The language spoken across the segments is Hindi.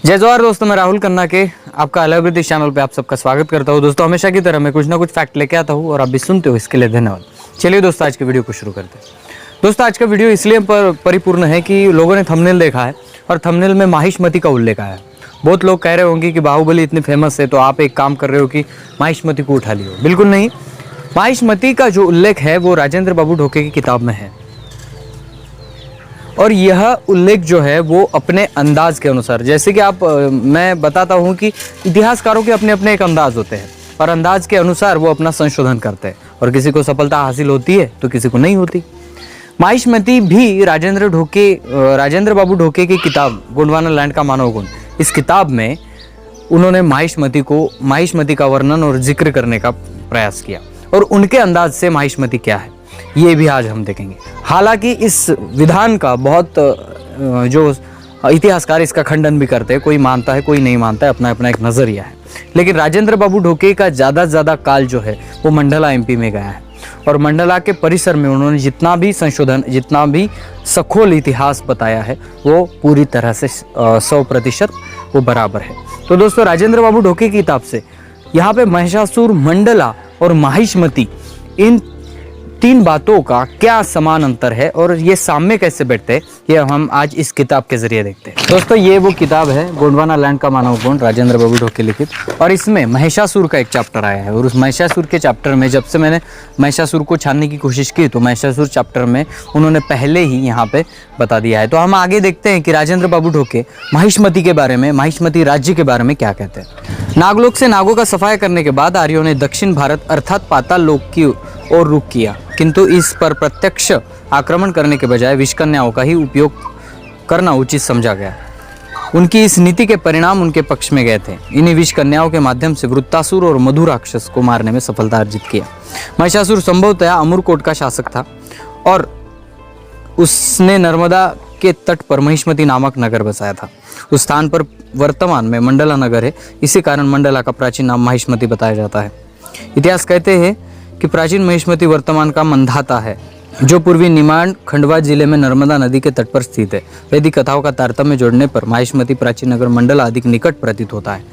जय जोहार दोस्तों, मैं राहुल खन्ना के आपका अलग ब्रिटिश चैनल पे आप सबका स्वागत करता हूँ। दोस्तों हमेशा की तरह मैं कुछ ना कुछ फैक्ट लेके आता हूँ और आप भी सुनते हो, इसके लिए धन्यवाद। चलिए दोस्तों आज के वीडियो को शुरू करते हैं। दोस्तों आज का वीडियो इसलिए परिपूर्ण है कि लोगों ने थंबनेल देखा है और थंबनेल में माहिष्मती का उल्लेख आया है। बहुत लोग कह रहे होंगे कि बाहुबली इतनी फेमस है तो आप एक काम कर रहे हो कि माहिष्मती को उठा लियो। बिल्कुल नहीं, माहिष्मती का जो उल्लेख है वो राजेंद्र बाबू ढोके की किताब में है और यह उल्लेख जो है वो अपने अंदाज के अनुसार, जैसे कि मैं बताता हूँ कि इतिहासकारों के अपने अपने एक अंदाज होते हैं और अंदाज के अनुसार वो अपना संशोधन करते हैं और किसी को सफलता हासिल होती है तो किसी को नहीं होती। माहिष्मती भी राजेंद्र बाबू ढोके की किताब गोंडवाना लैंड का मानव गुण, इस किताब में उन्होंने माहिष्मती का वर्णन और जिक्र करने का प्रयास किया और उनके अंदाज से माहिष्मती क्या है ये भी आज हम देखेंगे। हालांकि इस विधान का बहुत जो इतिहासकार इसका खंडन भी करते हैं, कोई मानता है कोई नहीं मानता है, अपना अपना एक नज़रिया है। लेकिन राजेंद्र बाबू ढोके का ज़्यादा से ज़्यादा काल जो है वो मंडला एमपी में गया है और मंडला के परिसर में उन्होंने जितना भी संशोधन, जितना भी सखोल इतिहास बताया है वो पूरी तरह से 100% वो बराबर है। तो दोस्तों राजेंद्र बाबू ढोके की किताब से यहाँ पे महिषासुर, मंडला और माहिष्मती, इन तीन बातों का क्या समान अंतर है और ये सामने कैसे बैठते हैं ये हम आज इस किताब के जरिए देखते हैं। दोस्तों ये वो किताब है गोंडवाना लैंड का मानव गुण, राजेंद्र बाबू ढोके लिखित, और इसमें महिषासुर का एक चैप्टर आया है और उस महिषासुर के चैप्टर में जब से मैंने महिषासुर को छानने की कोशिश की तो महिषासुर चैप्टर में उन्होंने पहले ही यहाँ पे बता दिया है। तो हम आगे देखते हैं कि राजेंद्र बाबू ढोके माहिष्मती के बारे में, माहिष्मती राज्य के बारे में क्या कहते हैं। नागलोक से नागों का सफाया करने के बाद आर्यों ने दक्षिण भारत अर्थात पाताल लोक की ओर रुख किया, किंतु इस पर प्रत्यक्ष आक्रमण करने के बजाय विषकन्याओं का ही उपयोग करना उचित समझा गया। उनकी इस नीति के परिणाम उनके पक्ष में गए थे। इन्हीं विषकन्याओं के माध्यम से वृत्तासुर और मधु राक्षस को मारने में सफलता अर्जित किया। महिषासुर संभवतः अमरकोट का शासक था और उसने नर्मदा के तट पर महिष्मती नामक नगर बसाया था। उस स्थान पर वर्तमान में मंडला नगर है, इसी कारण मंडला का प्राचीन नाम माहिष्मती बताया जाता है। इतिहास कहते हैं कि प्राचीन महिष्मती वर्तमान का मंधाता है जो पूर्वी निमाड़ खंडवा जिले में नर्मदा नदी के तट पर स्थित है। वैदिक कथाओं का तारतम्य जोड़ने पर माहिष्मती प्राचीन नगर मंडला अधिक निकट प्रतीत होता है।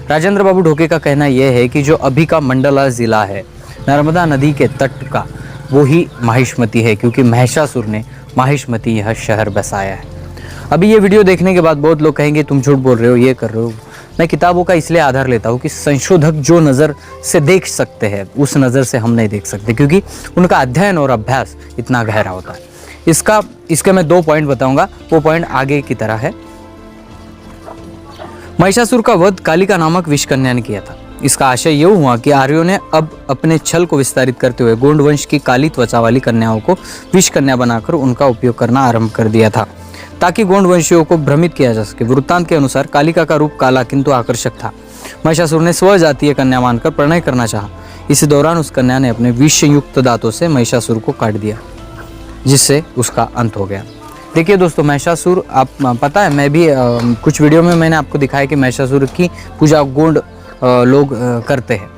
राजेंद्र बाबू ढोके का कहना यह है कि जो अभी का मंडला जिला है नर्मदा नदी के तट का वो ही माहिष्मती है, क्योंकि महिषासुर ने माहिष्मती यह शहर बसाया है। अभी ये वीडियो देखने के बाद बहुत लोग कहेंगे तुम झूठ बोल रहे हो, ये कर रहे हो। मैं किताबों का इसलिए आधार लेता हूँ कि संशोधक जो नज़र से देख सकते हैं उस नज़र से हम नहीं देख सकते, क्योंकि उनका अध्ययन और अभ्यास इतना गहरा होता है। इसके मैं 2 पॉइंट बताऊंगा, वो पॉइंट आगे की तरह है। महिषासुर का वध कालिका नामक विषकन्या ने किया था। इसका आशय यह हुआ कि आर्यों ने अब अपने छल को विस्तारित करते हुए गोंड वंश की काली त्वचा वाली कन्याओं को विषकन्या बनाकर उनका उपयोग करना आरंभ कर दिया था ताकि गोंड वंशियों को भ्रमित किया जा सके। वृत्तांत के अनुसार कालिका का रूप काला किंतु आकर्षक था। महिषासुर ने स्वजातीय कन्या मानकर प्रणय करना चाहा। इसी दौरान उस कन्या ने अपने विषयुक्त दांतों से महिषासुर को काट दिया, जिससे उसका अंत हो गया। देखिए दोस्तों, महिषासुर, आप पता है मैं भी कुछ वीडियो में मैंने आपको दिखाया कि महिषासुर की पूजा गोंड लोग करते हैं।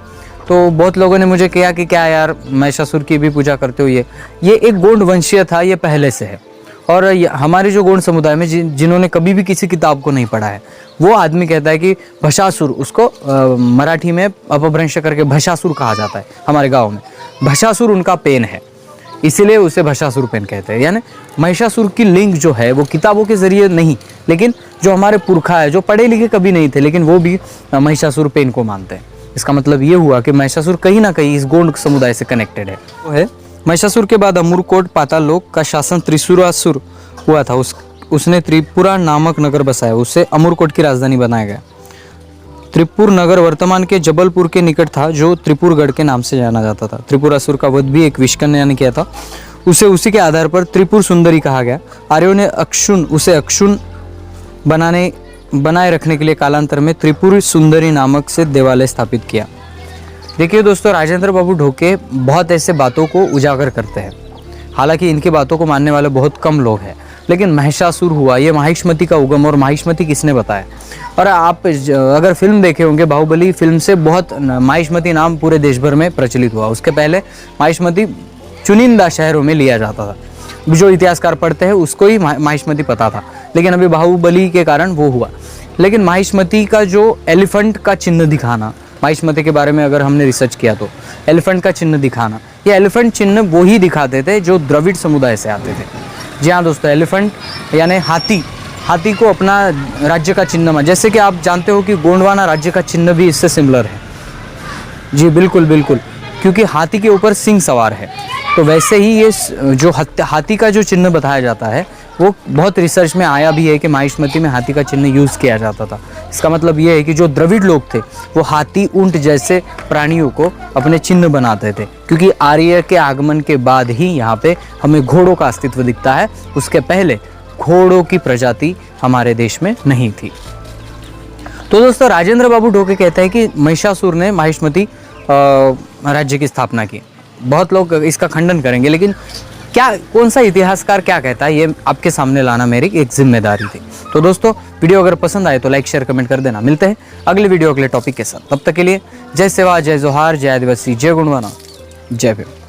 तो बहुत लोगों ने मुझे कहा कि क्या यार महिषासुर की भी पूजा करते हो। ये एक गोंड वंशीय था, ये पहले से है। और हमारे जो गोंड समुदाय में जिन्होंने कभी भी किसी किताब को नहीं पढ़ा है वो आदमी कहता है कि भषासुर, उसको मराठी में अपभ्रंश करके भषासुर कहा जाता है। हमारे गांव में भषासुर उनका पेन है, इसीलिए उसे भषासुर पेन कहते हैं। यानी महिषासुर की लिंक जो है वो किताबों के जरिए नहीं, लेकिन जो हमारे पुरखा है जो पढ़े लिखे कभी नहीं थे लेकिन वो भी महिषासुर पेन को मानते हैं। इसका मतलब ये हुआ कि महिषासुर कहीं ना कहीं इस गोंड समुदाय से कनेक्टेड है। वो है महिषासुर के बाद अमरकोट पाताल लोक का शासन त्रिशूरासुर हुआ था। उसने त्रिपुरा नामक नगर बसाया, उससे अमरकोट की राजधानी बनाया गया। त्रिपुर नगर वर्तमान के जबलपुर के निकट था, जो त्रिपुरगढ़ के नाम से जाना जाता था। त्रिपुरासुर का वध भी एक विषकन्या ने किया था, उसे उसी के आधार पर त्रिपुर सुंदरी कहा गया। आर्यों ने उसे अक्षुण बनाए रखने के लिए कालांतर में त्रिपुर सुंदरी नामक से देवालय स्थापित किया। देखिए दोस्तों, राजेंद्र बाबू ढोके बहुत ऐसे बातों को उजागर करते हैं। हालांकि इनकी बातों को मानने वाले बहुत कम लोग हैं, लेकिन महिषासुर हुआ, ये माहिष्मती का उगम, और माहिष्मती किसने बताया। और आप अगर फिल्म देखे होंगे बाहुबली फिल्म से बहुत माहिष्मती नाम पूरे देश भर में प्रचलित हुआ। उसके पहले माहिष्मती चुनिंदा शहरों में लिया जाता था। जो इतिहासकार पढ़ते हैं उसको ही माहिष्मती पता था, लेकिन अभी बाहुबली के कारण वो हुआ। लेकिन माहिष्मती का जो एलिफेंट का चिन्ह दिखाना, माहिष्मती के बारे में अगर हमने रिसर्च किया तो एलिफेंट का चिन्ह दिखाना, ये एलिफेंट चिन्ह वो ही दिखाते थे जो द्रविड़ समुदाय से आते थे। जी हाँ दोस्तों, एलिफेंट यानी हाथी को अपना राज्य का चिन्ह मान, जैसे कि आप जानते हो कि गोंडवाना राज्य का चिन्ह भी इससे सिमिलर है। जी बिल्कुल बिल्कुल, क्योंकि हाथी के ऊपर सिंह सवार है। तो वैसे ही ये जो हाथी का जो चिन्ह बताया जाता है वो बहुत रिसर्च में आया भी है कि माहिष्मती में हाथी का चिन्ह यूज़ किया जाता था। इसका मतलब ये है कि जो द्रविड़ लोग थे वो हाथी, ऊंट जैसे प्राणियों को अपने चिन्ह बनाते थे, क्योंकि आर्य के आगमन के बाद ही यहाँ पे हमें घोड़ों का अस्तित्व दिखता है। उसके पहले घोड़ों की प्रजाति हमारे देश में नहीं थी। तो दोस्तों, राजेंद्र बाबू ढोके कहते हैं कि महिषासुर ने माहिष्मती राज्य की स्थापना की। बहुत लोग इसका खंडन करेंगे, लेकिन कौन सा इतिहासकार क्या कहता है ये आपके सामने लाना मेरी एक जिम्मेदारी थी। तो दोस्तों, वीडियो अगर पसंद आए तो लाइक शेयर कमेंट कर देना। मिलते हैं अगले वीडियो अगले टॉपिक के साथ। तब तक के लिए जय सेवा, जय जोहार, जय आदिवासी, जय गुणवाना, जय भीम।